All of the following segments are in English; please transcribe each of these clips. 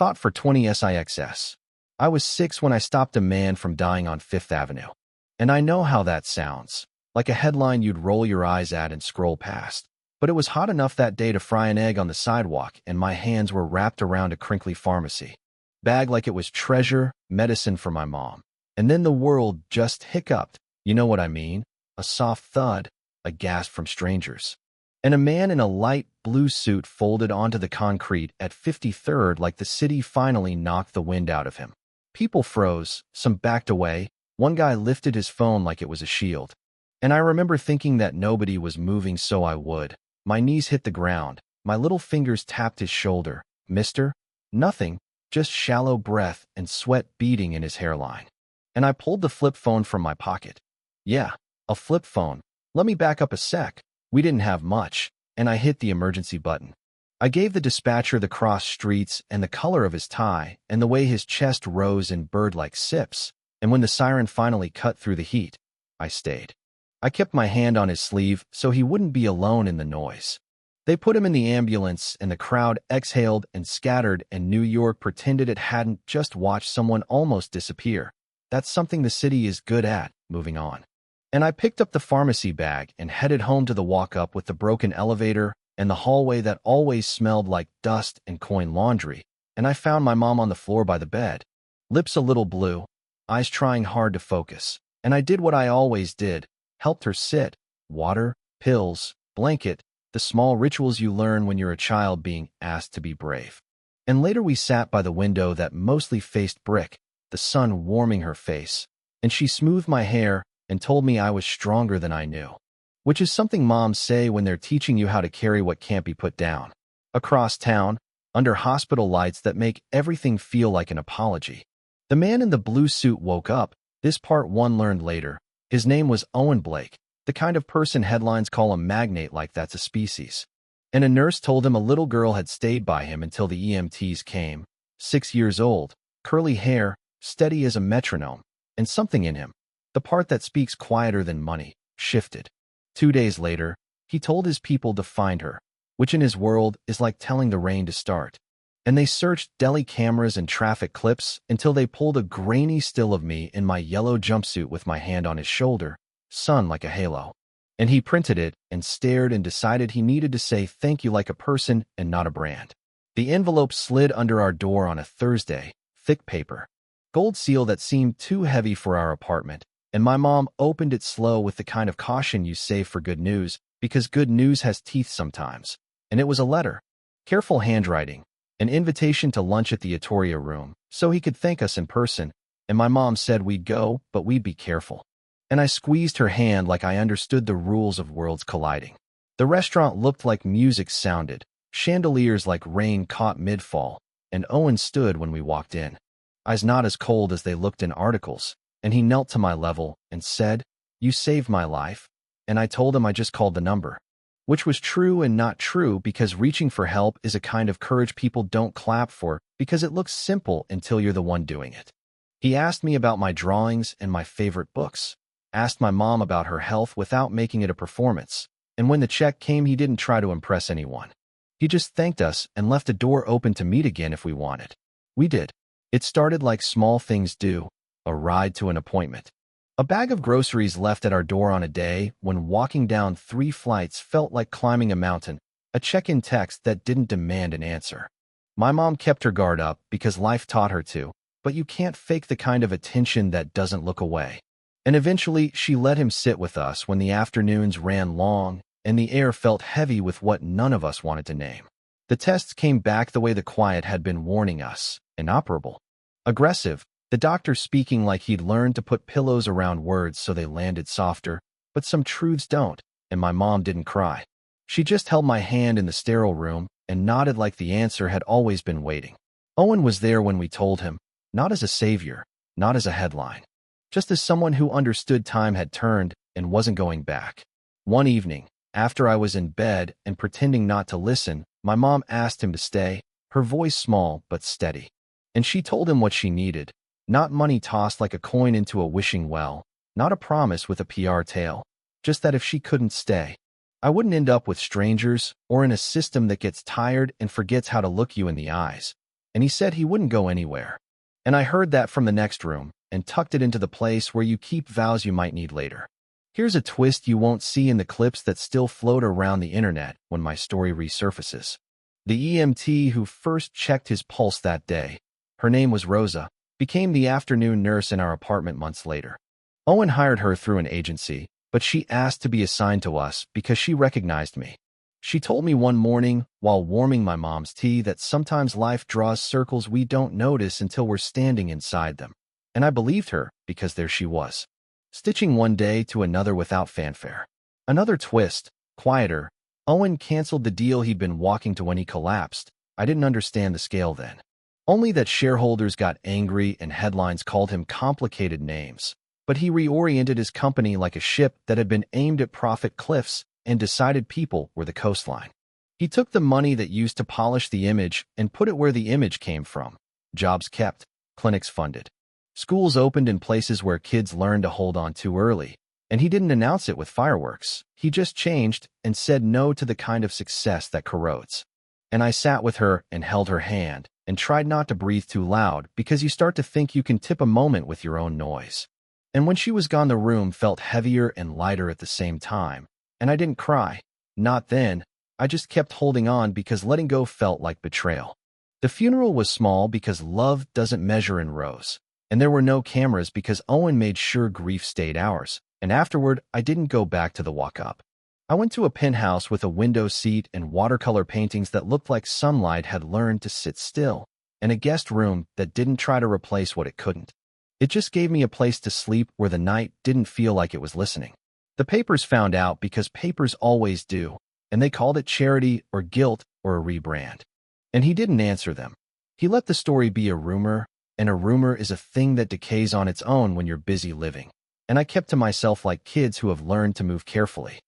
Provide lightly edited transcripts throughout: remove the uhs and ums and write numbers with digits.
Thought for 20 SIXS. I was 6 when I stopped a man from dying on Fifth Avenue. And I know how that sounds, like a headline you'd roll your eyes at and scroll past. But it was hot enough that day to fry an egg on the sidewalk, and my hands were wrapped around a crinkly pharmacy bag like it was treasure, medicine for my mom. And then the world just hiccuped. You know what I mean? A soft thud, a gasp from strangers. And a man in a light blue suit folded onto the concrete at 53rd like the city finally knocked the wind out of him. People froze, some backed away, one guy lifted his phone like it was a shield. And I remember thinking that nobody was moving, so I would. My knees hit the ground, my little fingers tapped his shoulder. Mister? Nothing, just shallow breath and sweat beading in his hairline. And I pulled the flip phone from my pocket. Yeah, a flip phone. Let me back up a sec. We didn't have much, and I hit the emergency button. I gave the dispatcher the cross streets and the color of his tie and the way his chest rose in bird-like sips, and when the siren finally cut through the heat, I stayed. I kept my hand on his sleeve so he wouldn't be alone in the noise. They put him in the ambulance, and the crowd exhaled and scattered, and New York pretended it hadn't just watched someone almost disappear. That's something the city is good at, moving on. And I picked up the pharmacy bag and headed home to the walk-up with the broken elevator and the hallway that always smelled like dust and coin laundry, and I found my mom on the floor by the bed, lips a little blue, eyes trying hard to focus, and I did what I always did, helped her sit, water, pills, blanket, the small rituals you learn when you're a child being asked to be brave. And later we sat by the window that mostly faced brick, the sun warming her face, and she smoothed my hair and told me I was stronger than I knew, which is something moms say when they're teaching you how to carry what can't be put down. Across town, under hospital lights that make everything feel like an apology, the man in the blue suit woke up. This part one learned later. His name was Owen Blake, the kind of person headlines call a magnate, like that's a species. And a nurse told him a little girl had stayed by him until the EMTs came, 6 years old, curly hair, steady as a metronome, and something in him, the part that speaks quieter than money, shifted. 2 days later, he told his people to find her, which in his world is like telling the rain to start. And they searched deli cameras and traffic clips until they pulled a grainy still of me in my yellow jumpsuit with my hand on his shoulder, sun like a halo. And he printed it and stared and decided he needed to say thank you like a person and not a brand. The envelope slid under our door on a Thursday, thick paper, gold seal that seemed too heavy for our apartment, and my mom opened it slow with the kind of caution you save for good news, because good news has teeth sometimes. And it was a letter, careful handwriting, an invitation to lunch at the Atoria room, so he could thank us in person, and my mom said we'd go, but we'd be careful. And I squeezed her hand like I understood the rules of worlds colliding. The restaurant looked like music sounded, chandeliers like rain caught mid-fall, and Owen stood when we walked in, eyes not as cold as they looked in articles, and he knelt to my level and said, "You saved my life." And I told him I just called the number, which was true and not true, because reaching for help is a kind of courage people don't clap for because it looks simple until you're the one doing it. He asked me about my drawings and my favorite books, asked my mom about her health without making it a performance, and when the check came he didn't try to impress anyone. He just thanked us and left a door open to meet again if we wanted. We did. It started like small things do, a ride to an appointment. A bag of groceries left at our door on a day when walking down 3 flights felt like climbing a mountain, a check-in text that didn't demand an answer. My mom kept her guard up because life taught her to, but you can't fake the kind of attention that doesn't look away. And eventually she let him sit with us when the afternoons ran long and the air felt heavy with what none of us wanted to name. The tests came back the way the quiet had been warning us, inoperable, aggressive, the doctor speaking like he'd learned to put pillows around words so they landed softer, but some truths don't, and my mom didn't cry. She just held my hand in the sterile room and nodded like the answer had always been waiting. Owen was there when we told him, not as a savior, not as a headline, just as someone who understood time had turned and wasn't going back. One evening, after I was in bed and pretending not to listen, my mom asked him to stay, her voice small but steady. And she told him what she needed. Not money tossed like a coin into a wishing well, not a promise with a PR tail, just that if she couldn't stay, I wouldn't end up with strangers or in a system that gets tired and forgets how to look you in the eyes. and he said he wouldn't go anywhere. And I heard that from the next room and tucked it into the place where you keep vows you might need later. Here's a twist you won't see in the clips that still float around the internet when my story resurfaces. The EMT who first checked his pulse that day, her name was Rosa, became the afternoon nurse in our apartment months later. Owen hired her through an agency, but she asked to be assigned to us because she recognized me. She told me one morning, while warming my mom's tea, that sometimes life draws circles we don't notice until we're standing inside them. And I believed her because there she was, stitching one day to another without fanfare. Another twist, quieter. Owen canceled the deal he'd been walking to when he collapsed. I didn't understand the scale then. Only that shareholders got angry and headlines called him complicated names. But he reoriented his company like a ship that had been aimed at profit cliffs and decided people were the coastline. He took the money that used to polish the image and put it where the image came from. Jobs kept, clinics funded. Schools opened in places where kids learned to hold on too early. And he didn't announce it with fireworks. He just changed and said no to the kind of success that corrodes. And I sat with her and held her hand and tried not to breathe too loud because you start to think you can tip a moment with your own noise. And when she was gone, the room felt heavier and lighter at the same time. And I didn't cry. Not then. I just kept holding on because letting go felt like betrayal. The funeral was small because love doesn't measure in rows. And there were no cameras because Owen made sure grief stayed ours. And afterward, I didn't go back to the walk-up. I went to a penthouse with a window seat and watercolor paintings that looked like sunlight had learned to sit still, and a guest room that didn't try to replace what it couldn't. It just gave me a place to sleep where the night didn't feel like it was listening. The papers found out because papers always do, and they called it charity or guilt or a rebrand. And he didn't answer them. He let the story be a rumor, and a rumor is a thing that decays on its own when you're busy living. And I kept to myself like kids who have learned to move carefully.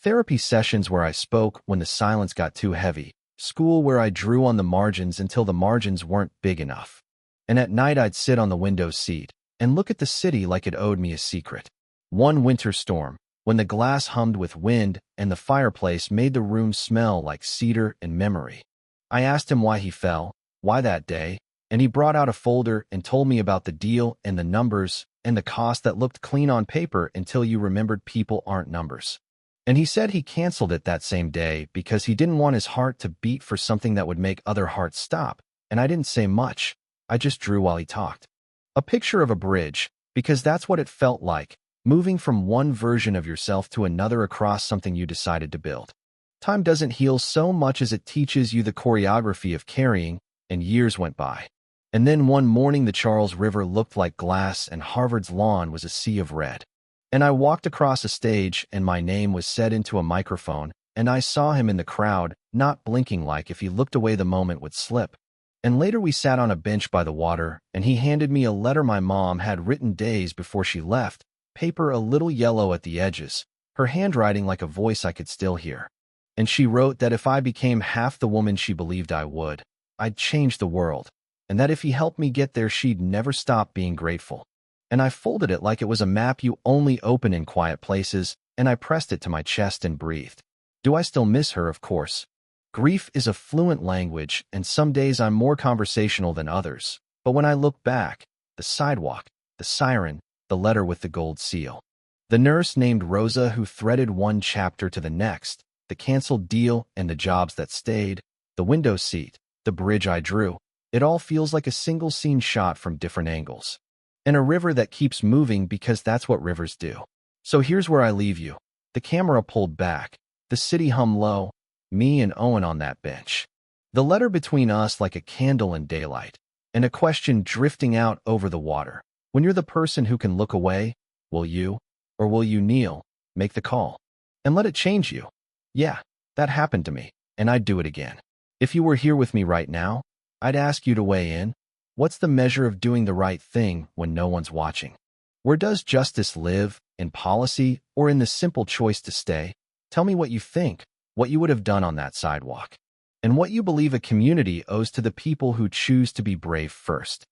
Therapy sessions where I spoke when the silence got too heavy. School where I drew on the margins until the margins weren't big enough. And at night I'd sit on the window seat and look at the city like it owed me a secret. One winter storm, when the glass hummed with wind and the fireplace made the room smell like cedar and memory. I asked him why he fell, why that day, and he brought out a folder and told me about the deal and the numbers and the cost that looked clean on paper until you remembered people aren't numbers. And he said he canceled it that same day because he didn't want his heart to beat for something that would make other hearts stop. And I didn't say much. I just drew while he talked. A picture of a bridge, because that's what it felt like, moving from one version of yourself to another across something you decided to build. Time doesn't heal so much as it teaches you the choreography of carrying, and years went by. And then one morning the Charles River looked like glass and Harvard's lawn was a sea of red. And I walked across a stage and my name was said into a microphone, and I saw him in the crowd, not blinking like if he looked away the moment would slip. And later we sat on a bench by the water, and he handed me a letter my mom had written days before she left, paper a little yellow at the edges, her handwriting like a voice I could still hear. And she wrote that if I became half the woman she believed I would, I'd change the world. And that if he helped me get there, she'd never stop being grateful. And I folded it like it was a map you only open in quiet places, and I pressed it to my chest and breathed. Do I still miss her? Of course. Grief is a fluent language, and some days I'm more conversational than others. But when I look back, the sidewalk, the siren, the letter with the gold seal, the nurse named Rosa who threaded one chapter to the next, the canceled deal and the jobs that stayed, the window seat, the bridge I drew, it all feels like a single scene shot from different angles. And a river that keeps moving because that's what rivers do. So here's where I leave you. The camera pulled back, the city hum low, me and Owen on that bench. The letter between us like a candle in daylight, and a question drifting out over the water. When you're the person who can look away, will you, or will you kneel, make the call, and let it change you? Yeah, that happened to me, and I'd do it again. If you were here with me right now, I'd ask you to weigh in. What's the measure of doing the right thing when no one's watching? Where does justice live, in policy or in the simple choice to stay? Tell me what you think, what you would have done on that sidewalk, and what you believe a community owes to the people who choose to be brave first.